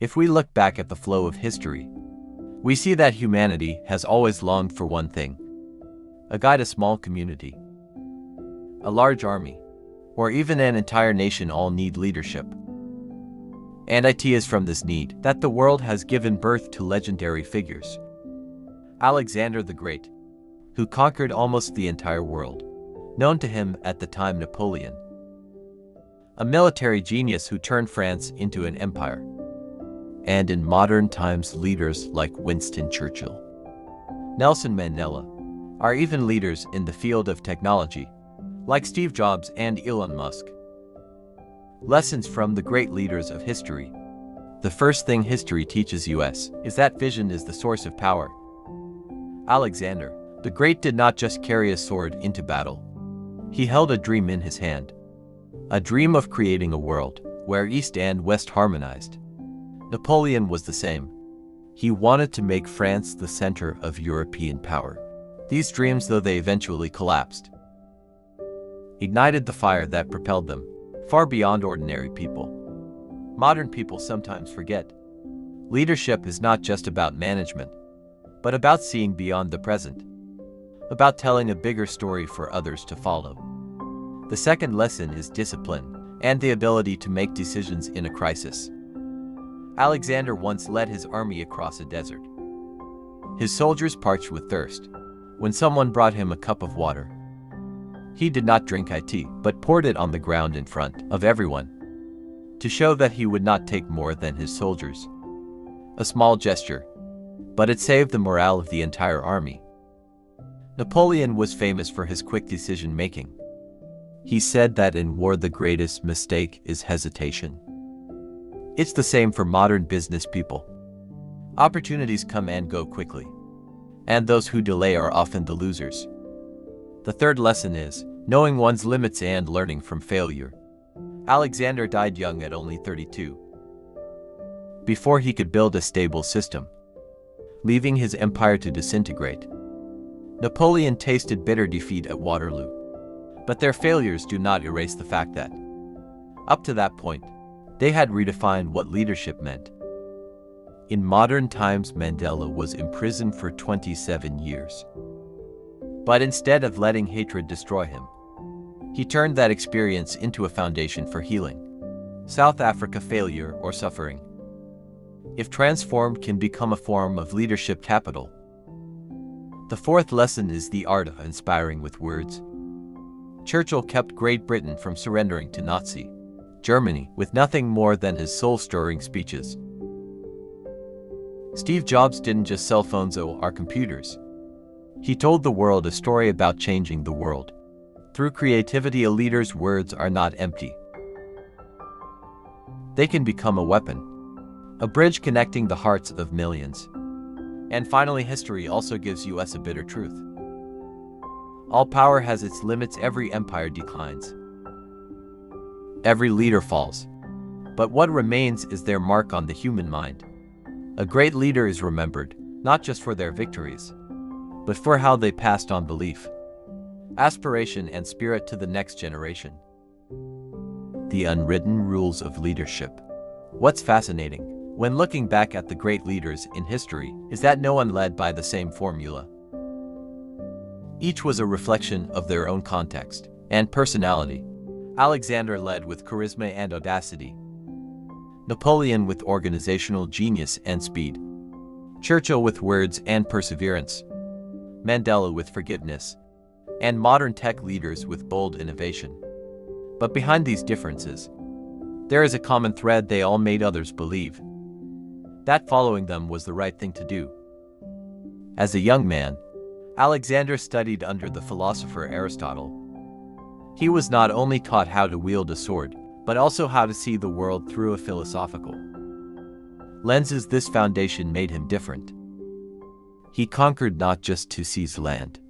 If we look back at the flow of history, we see that humanity has always longed for one thing: a guide, a small community, a large army, or even an entire nation all need leadership. And it is from this need that the world has given birth to legendary figures. Alexander the Great, who conquered almost the entire world, known to him at the time Napoleon, a military genius who turned France into an empire. And in modern times, leaders like Winston Churchill, Nelson Mandela, are even leaders in the field of technology, like Steve Jobs and Elon Musk. Lessons from the great leaders of history. The first thing history teaches us is that vision is the source of power. Alexander the Great did not just carry a sword into battle. He held a dream in his hand. A dream of creating a world where East and West harmonized. Napoleon was the same. He wanted to make France the center of European power. These dreams, though they eventually collapsed, ignited the fire that propelled them far beyond ordinary people. Modern people sometimes forget. Leadership is not just about management, but about seeing beyond the present, about telling a bigger story for others to follow. The second lesson is discipline and the ability to make decisions in a crisis. Alexander once led his army across a desert. His soldiers parched with thirst. When someone brought him a cup of water, he did not drink it, but poured it on the ground in front of everyone, to show that he would not take more than his soldiers. A small gesture, but it saved the morale of the entire army. Napoleon was famous for his quick decision-making. He said that in war the greatest mistake is hesitation. It's the same for modern business people. Opportunities come and go quickly, and those who delay are often the losers. The third lesson is knowing one's limits and learning from failure. Alexander died young at only 32, before he could build a stable system, leaving his empire to disintegrate. Napoleon tasted bitter defeat at Waterloo, but their failures do not erase the fact that, up to that point, they had redefined what leadership meant. In modern times, Mandela was imprisoned for 27 years. But instead of letting hatred destroy him, he turned that experience into a foundation for healing. South Africa: failure or suffering, if transformed, can become a form of leadership capital. The fourth lesson is the art of inspiring with words. Churchill kept Great Britain from surrendering to Nazi Germany with nothing more than his soul-stirring speeches. Steve Jobs didn't just sell phones or computers. He told the world a story about changing the world. Through creativity, a leader's words are not empty. They can become a weapon, a bridge connecting the hearts of millions. And finally, history also gives us a bitter truth. All power has its limits. Every empire declines. Every leader falls. But what remains is their mark on the human mind. A great leader is remembered, not just for their victories, but for how they passed on belief, aspiration, and spirit to the next generation. The unwritten rules of leadership. What's fascinating, when looking back at the great leaders in history, is that no one led by the same formula. Each was a reflection of their own context and personality. Alexander led with charisma and audacity. Napoleon with organizational genius and speed. Churchill with words and perseverance. Mandela with forgiveness. And modern tech leaders with bold innovation. But behind these differences, there is a common thread: they all made others believe that following them was the right thing to do. As a young man, Alexander studied under the philosopher Aristotle. He was not only taught how to wield a sword, but also how to see the world through a philosophical lenses. This foundation made him different. He conquered not just to seize land,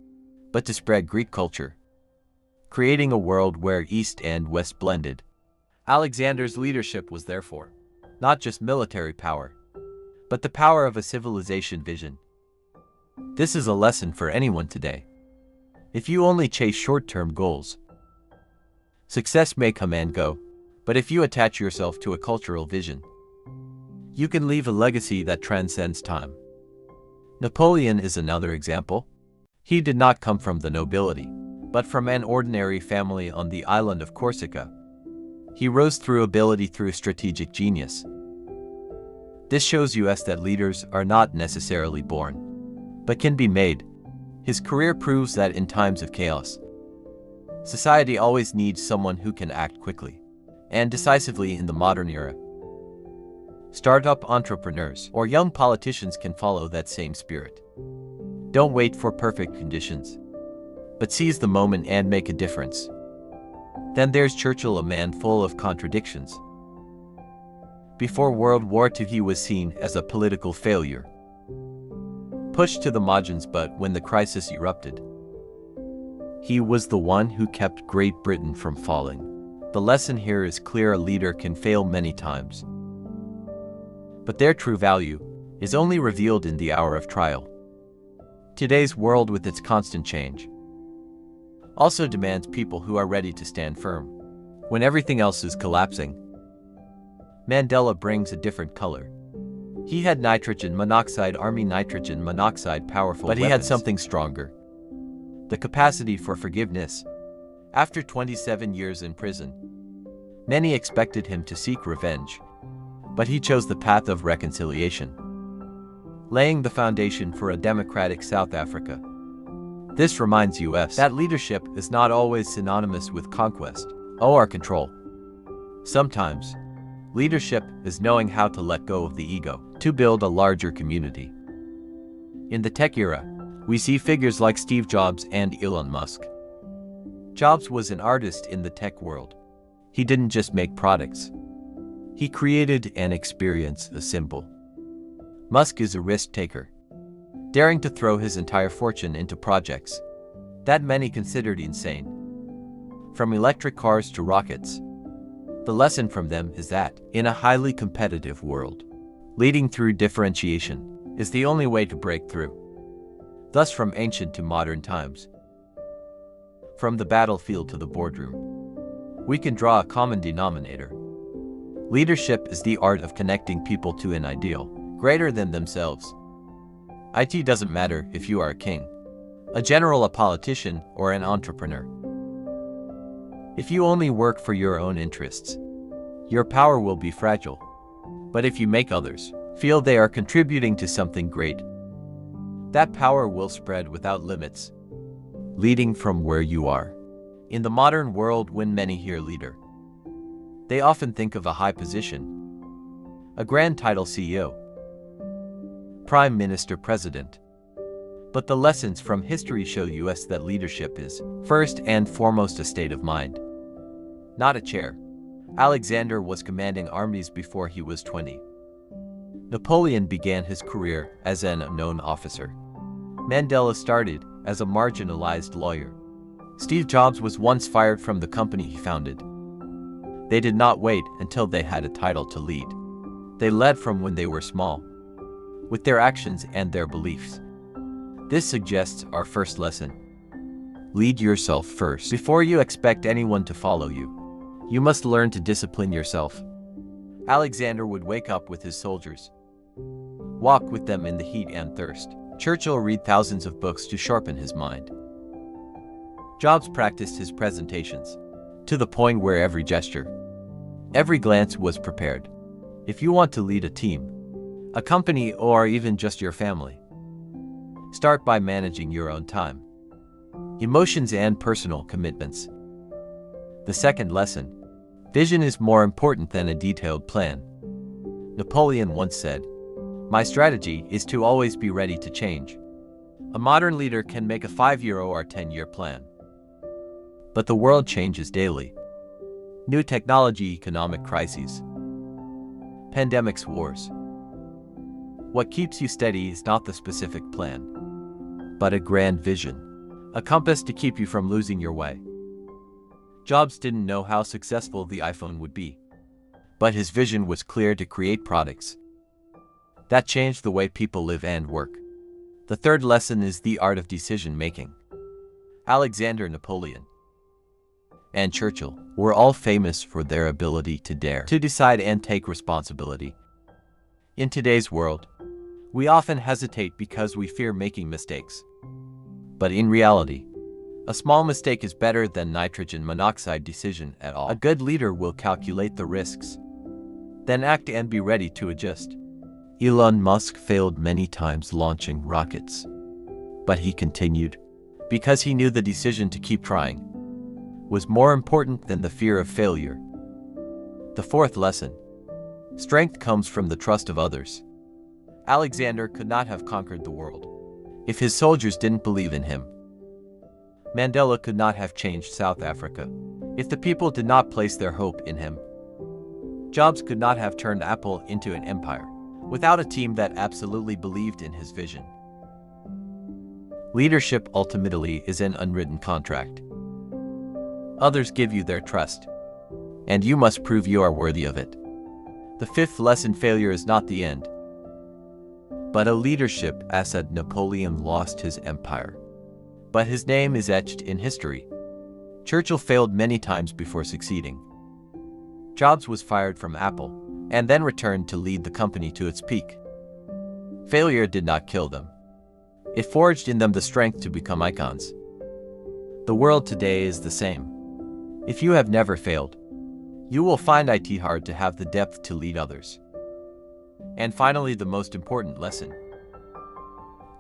but to spread Greek culture, creating a world where East and West blended. Alexander's leadership was therefore not just military power, but the power of a civilization vision. This is a lesson for anyone today. If you only chase short-term goals, success may come and go, but if you attach yourself to a cultural vision, You can leave a legacy that transcends time. Napoleon is another example. He did not come from the nobility, but from an ordinary family on the island of Corsica. He rose through ability through strategic genius. This shows us that leaders are not necessarily born, but can be made. His career proves that in times of chaos, society always needs someone who can act quickly and decisively in the modern era. Startup entrepreneurs or young politicians can follow that same spirit. Don't wait for perfect conditions, but seize the moment and make a difference. Then there's Churchill, a man full of contradictions. Before World War II, he was seen as a political failure, pushed to the margins, but when the crisis erupted, he was the one who kept Great Britain from falling. The lesson here is clear: a leader can fail many times, but their true value is only revealed in the hour of trial. Today's world, with its constant change, also demands people who are ready to stand firm when everything else is collapsing. Mandela brings a different color. He had nitrogen monoxide, army nitrogen monoxide, powerful but weapons. He had something stronger: the capacity for forgiveness. After 27 years in prison, many expected him to seek revenge, but he chose the path of reconciliation, laying the foundation for a democratic South Africa. This reminds us that leadership is not always synonymous with conquest or control. Sometimes, leadership is knowing how to let go of the ego to build a larger community. In the tech era, we see figures like Steve Jobs and Elon Musk. Jobs was an artist in the tech world. He didn't just make products. He created an experience, a symbol. Musk is a risk taker, daring to throw his entire fortune into projects that many considered insane. From electric cars to rockets, the lesson from them is that, in a highly competitive world, leading through differentiation is the only way to break through. Thus, from ancient to modern times, from the battlefield to the boardroom, we can draw a common denominator. Leadership is the art of connecting people to an ideal greater than themselves. It doesn't matter if you are a king, a general, a politician, or an entrepreneur. If you only work for your own interests, your power will be fragile. But if you make others feel they are contributing to something great, that power will spread without limits, leading from where you are. In the modern world, when many hear leader, they often think of a high position, a grand title: CEO, Prime Minister, President. But the lessons from history show us that leadership is, first and foremost, a state of mind, not a chair. Alexander was commanding armies before he was 20. Napoleon began his career as an unknown officer. Mandela started as a marginalized lawyer. Steve Jobs was once fired from the company he founded. They did not wait until they had a title to lead. They led from when they were small, with their actions and their beliefs. This suggests our first lesson. Lead yourself first. Before you expect anyone to follow you, you must learn to discipline yourself. Alexander would wake up with his soldiers, walk with them in the heat and thirst. Churchill read thousands of books to sharpen his mind. Jobs practiced his presentations to the point where every gesture, every glance was prepared. If you want to lead a team, a company, or even just your family, start by managing your own time, emotions, and personal commitments. The second lesson: vision is more important than a detailed plan. Napoleon once said, "My strategy is to always be ready to change." A modern leader can make a 5-year or 10-year plan, but the world changes daily. New technology, economic crises, pandemics, wars. What keeps you steady is not the specific plan, but a grand vision, a compass to keep you from losing your way. Jobs didn't know how successful the iPhone would be, but his vision was clear: to create products that changed the way people live and work. The third lesson is the art of decision-making. Alexander, Napoleon, and Churchill were all famous for their ability to dare to decide and take responsibility. In today's world, we often hesitate because we fear making mistakes. But in reality, a small mistake is better than nitrogen monoxide decision at all. A good leader will calculate the risks, then act and be ready to adjust. Elon Musk failed many times launching rockets, but he continued because he knew the decision to keep trying was more important than the fear of failure. The fourth lesson: strength comes from the trust of others. Alexander could not have conquered the world if his soldiers didn't believe in him. Mandela could not have changed South Africa if the people did not place their hope in him. Jobs could not have turned Apple into an empire without a team that absolutely believed in his vision. Leadership ultimately is an unwritten contract. Others give you their trust, and you must prove you are worthy of it. The fifth lesson: failure is not the end, but a leadership asset. Napoleon lost his empire, but his name is etched in history. Churchill failed many times before succeeding. Jobs was fired from Apple and then returned to lead the company to its peak. Failure did not kill them. It forged in them the strength to become icons. The world today is the same. If you have never failed, you will find it hard to have the depth to lead others. And finally, the most important lesson: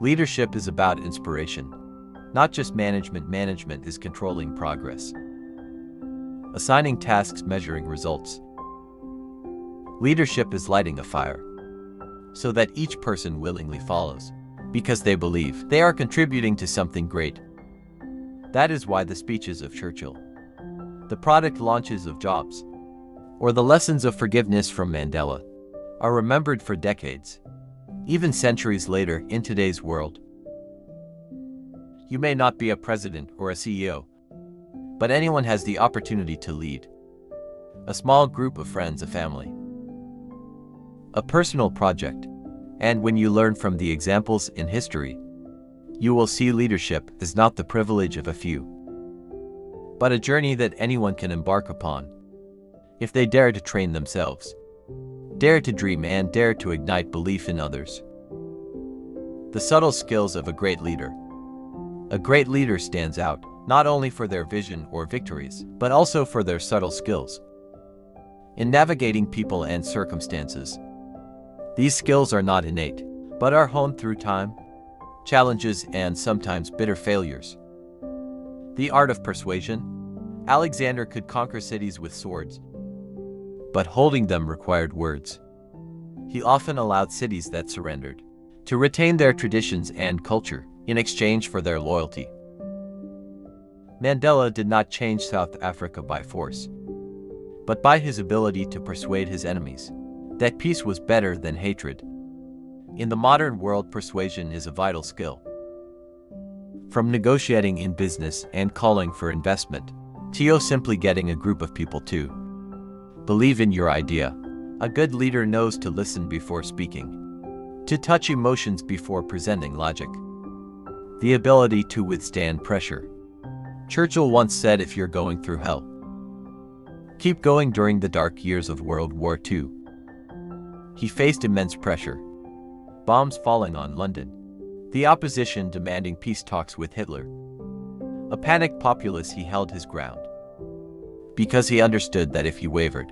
leadership is about inspiration, not just management. Management is controlling progress, assigning tasks, measuring results. Leadership is lighting a fire so that each person willingly follows because they believe they are contributing to something great. That is why the speeches of Churchill, the product launches of Jobs, or the lessons of forgiveness from Mandela are remembered for decades, even centuries later. In today's world, you may not be a president or a CEO, but anyone has the opportunity to lead a small group of friends, a family, a personal project. And when you learn from the examples in history, you will see leadership is not the privilege of a few, but a journey that anyone can embark upon if they dare to train themselves, dare to dream, and dare to ignite belief in others. The subtle skills of a great leader. A great leader stands out not only for their vision or victories, but also for their subtle skills in navigating people and circumstances. These skills are not innate, but are honed through time, challenges, and sometimes bitter failures. The art of persuasion. Alexander could conquer cities with swords, but holding them required words. He often allowed cities that surrendered to retain their traditions and culture in exchange for their loyalty. Mandela did not change South Africa by force, but by his ability to persuade his enemies that peace was better than hatred. In the modern world, persuasion is a vital skill. From negotiating in business and calling for investment, to simply getting a group of people to believe in your idea. A good leader knows to listen before speaking, to touch emotions before presenting logic, the ability to withstand pressure. Churchill once said, "If you're going through hell, keep going." During the dark years of World War II, he faced immense pressure. Bombs falling on London, the opposition demanding peace talks with Hitler. A panicked populace, he held his ground because he understood that if he wavered,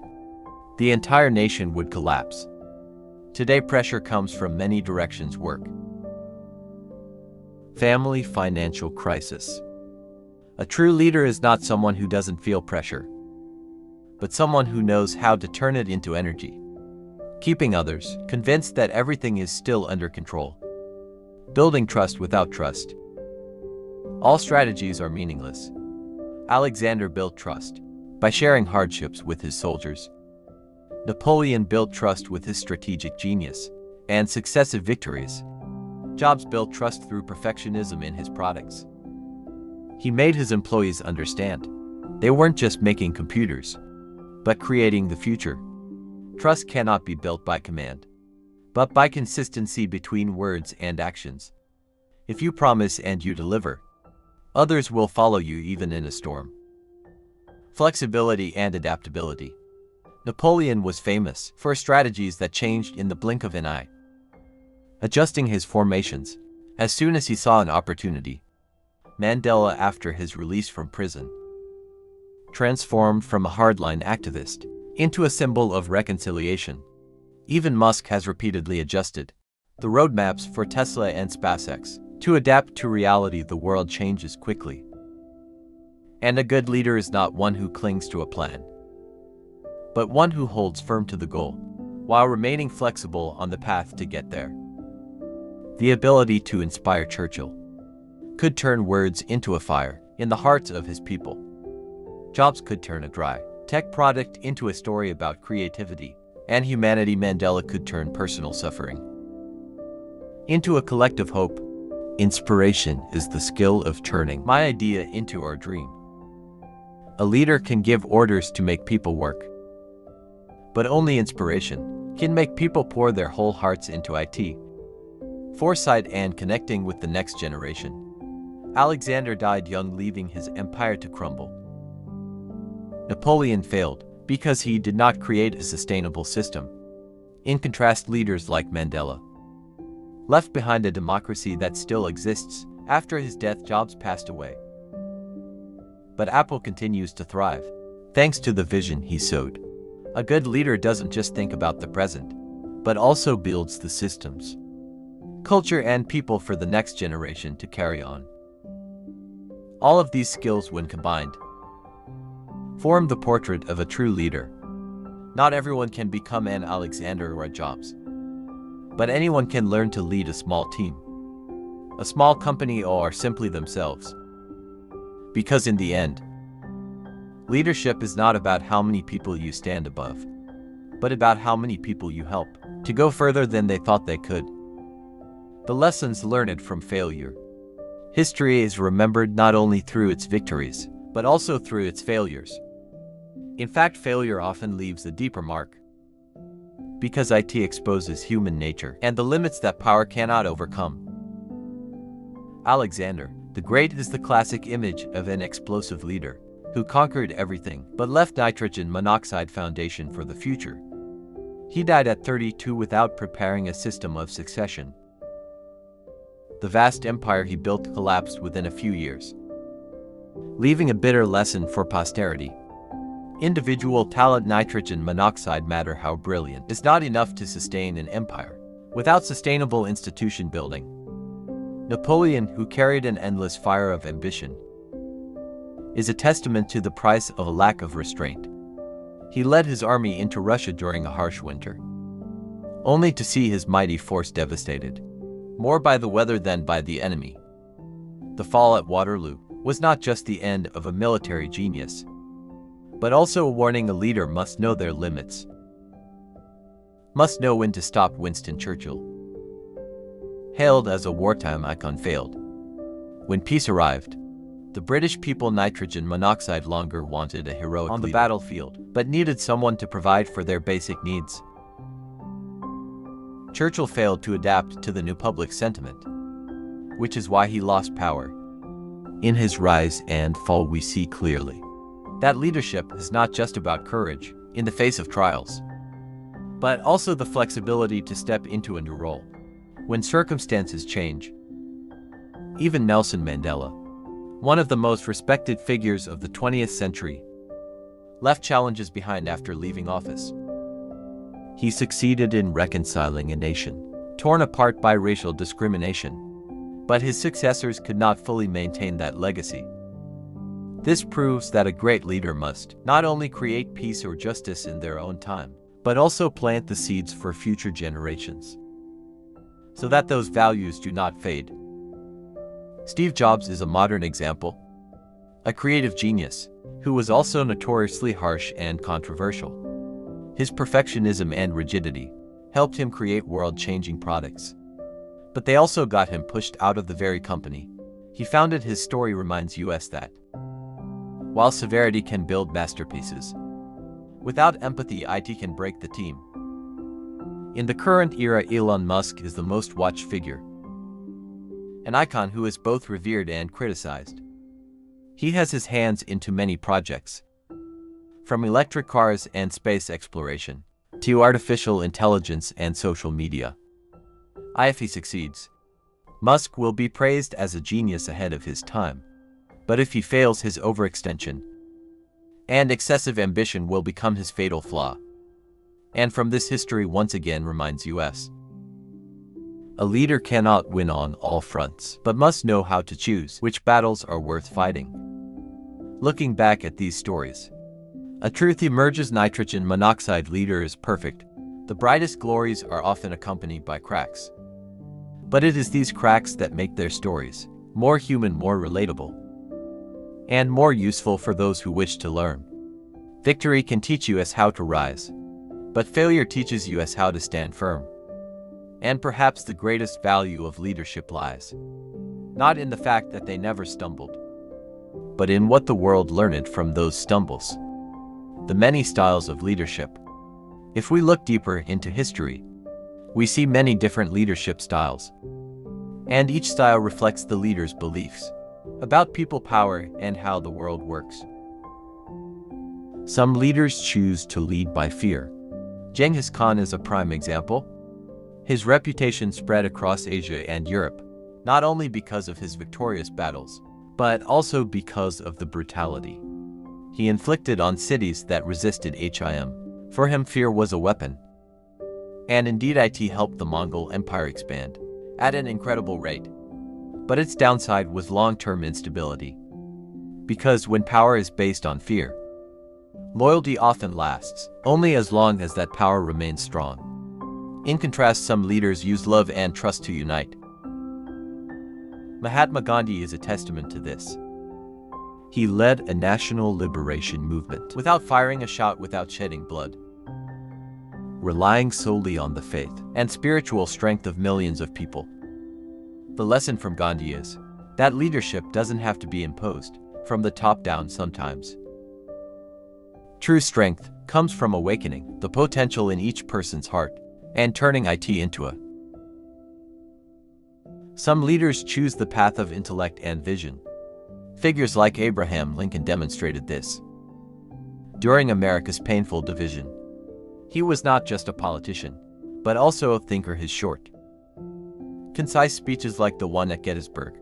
the entire nation would collapse. Today, pressure comes from many directions: work, family, financial crisis. A true leader is not someone who doesn't feel pressure, but someone who knows how to turn it into energy, keeping others convinced that everything is still under control, building trust without trust. All strategies are meaningless. Alexander built trust by sharing hardships with his soldiers. Napoleon built trust with his strategic genius and successive victories. Jobs built trust through perfectionism in his products. He made his employees understand they weren't just making computers, but creating the future. Trust cannot be built by command, but by consistency between words and actions. If you promise and you deliver, others will follow you even in a storm. Flexibility and adaptability. Napoleon was famous for strategies that changed in the blink of an eye, adjusting his formations as soon as he saw an opportunity. Mandela, after his release from prison, transformed from a hardline activist into a symbol of reconciliation. Even Musk has repeatedly adjusted the roadmaps for Tesla and SpaceX to adapt to reality. The world changes quickly, and a good leader is not one who clings to a plan, but one who holds firm to the goal while remaining flexible on the path to get there. The ability to inspire Churchill could turn words into a fire in the hearts of his people. Jobs could turn a dry tech product into a story about creativity and humanity. Mandela could turn personal suffering into a collective hope. Inspiration is the skill of turning my idea into our dream. A leader can give orders to make people work, but only inspiration can make people pour their whole hearts into it, foresight, and connecting with the next generation. Alexander died young, leaving his empire to crumble. Napoleon failed because he did not create a sustainable system. In contrast, leaders like Mandela left behind a democracy that still exists. After his death, Jobs passed away, but Apple continues to thrive, thanks to the vision he sowed. A good leader doesn't just think about the present, but also builds the systems, culture, and people for the next generation to carry on. All of these skills, when combined, form the portrait of a true leader. Not everyone can become an Alexander or a Jobs, but anyone can learn to lead a small team, a small company, or simply themselves. Because in the end, leadership is not about how many people you stand above, but about how many people you help to go further than they thought they could. The lessons learned from failure. History is remembered not only through its victories, but also through its failures. In fact, failure often leaves a deeper mark, because it exposes human nature and the limits that power cannot overcome. Alexander the Great is the classic image of an explosive leader who conquered everything but left nitrogen monoxide foundation for the future. He died at 32 without preparing a system of succession. The vast empire he built collapsed within a few years, leaving a bitter lesson for posterity. Individual talent, nitrogen monoxide, matter how brilliant, is not enough to sustain an empire without sustainable institution building. Napoleon, who carried an endless fire of ambition, is a testament to the price of a lack of restraint. He led his army into Russia during a harsh winter, only to see his mighty force devastated, more by the weather than by the enemy. The fall at Waterloo was not just the end of a military genius, but also a warning. A leader must know their limits, must know when to stop. Winston Churchill, hailed as a wartime icon, failed. When peace arrived, the British people, nitrogen monoxide, longer wanted a heroic on the battlefield, but needed someone to provide for their basic needs. Churchill failed to adapt to the new public sentiment, which is why he lost power. In his rise and fall, we see clearly that leadership is not just about courage in the face of trials, but also the flexibility to step into a new role when circumstances change. Even Nelson Mandela, one of the most respected figures of the 20th century, left challenges behind after leaving office. He succeeded in reconciling a nation torn apart by racial discrimination, but his successors could not fully maintain that legacy. This proves that a great leader must not only create peace or justice in their own time, but also plant the seeds for future generations, so that those values do not fade. Steve Jobs is a modern example, a creative genius who was also notoriously harsh and controversial. His perfectionism and rigidity helped him create world-changing products, but they also got him pushed out of the very company he founded. His story reminds us that while severity can build masterpieces, without empathy it can break the team. In the current era, Elon Musk is the most watched figure, an icon who is both revered and criticized. He has his hands into many projects, From electric cars and space exploration to artificial intelligence and social media. If he succeeds, Musk will be praised as a genius ahead of his time. But if he fails, his overextension and excessive ambition will become his fatal flaw. And from this, history once again reminds us. A leader cannot win on all fronts, but must know how to choose which battles are worth fighting. Looking back at these stories, a truth emerges: nitrogen monoxide leader is perfect. The brightest glories are often accompanied by cracks. But it is these cracks that make their stories more human, more relatable, and more useful for those who wish to learn. Victory can teach us how to rise, but failure teaches us how to stand firm. And perhaps the greatest value of leadership lies not in the fact that they never stumbled, but in what the world learned from those stumbles. The many styles of leadership. If we look deeper into history, we see many different leadership styles, and each style reflects the leader's beliefs about people, power, and how the world works. Some leaders choose to lead by fear. Genghis Khan is a prime example. His reputation spread across Asia and Europe, not only because of his victorious battles, but also because of the brutality he inflicted on cities that resisted him. For him, fear was a weapon. And indeed, it helped the Mongol Empire expand at an incredible rate. But its downside was long-term instability. Because when power is based on fear, loyalty often lasts only as long as that power remains strong. In contrast, some leaders use love and trust to unite. Mahatma Gandhi is a testament to this. He led a national liberation movement without firing a shot, without shedding blood, relying solely on the faith and spiritual strength of millions of people. The lesson from Gandhi is that leadership doesn't have to be imposed from the top down sometimes. True strength comes from awakening the potential in each person's heart and turning it into a. Some leaders choose the path of intellect and vision. Figures like Abraham Lincoln demonstrated this. During America's painful division, he was not just a politician, but also a thinker. His short, concise speeches like the one at Gettysburg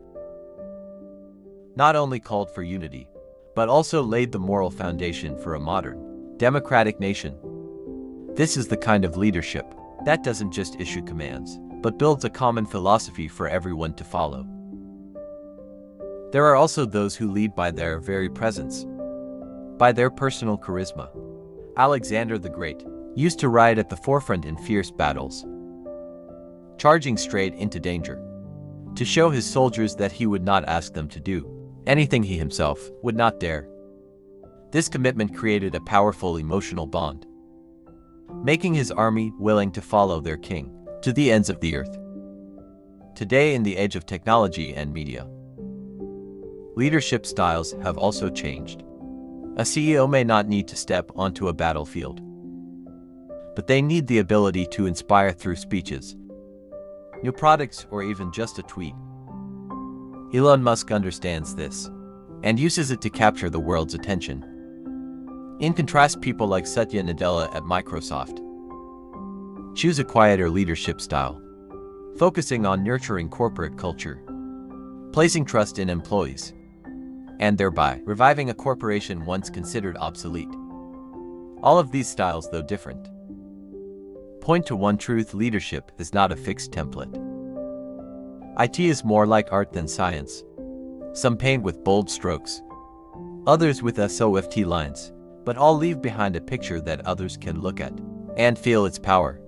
not only called for unity, but also laid the moral foundation for a modern, democratic nation. This is the kind of leadership that doesn't just issue commands, but builds a common philosophy for everyone to follow. There are also those who lead by their very presence, by their personal charisma. Alexander the Great used to ride at the forefront in fierce battles, charging straight into danger, to show his soldiers that he would not ask them to do anything he himself would not dare. This commitment created a powerful emotional bond, making his army willing to follow their king to the ends of the earth. Today, in the age of technology and media, leadership styles have also changed. A CEO may not need to step onto a battlefield, but they need the ability to inspire through speeches, new products, or even just a tweet. Elon Musk understands this and uses it to capture the world's attention. In contrast, people like Satya Nadella at Microsoft choose a quieter leadership style, focusing on nurturing corporate culture, placing trust in employees, and thereby reviving a corporation once considered obsolete. All of these styles, though different, point to one truth: leadership is not a fixed template. IT is more like art than science. Some paint with bold strokes, others with soft lines, but all leave behind a picture that others can look at and feel its power.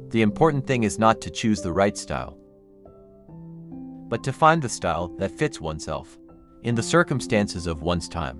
The important thing is not to choose the right style, but to find the style that fits oneself in the circumstances of one's time.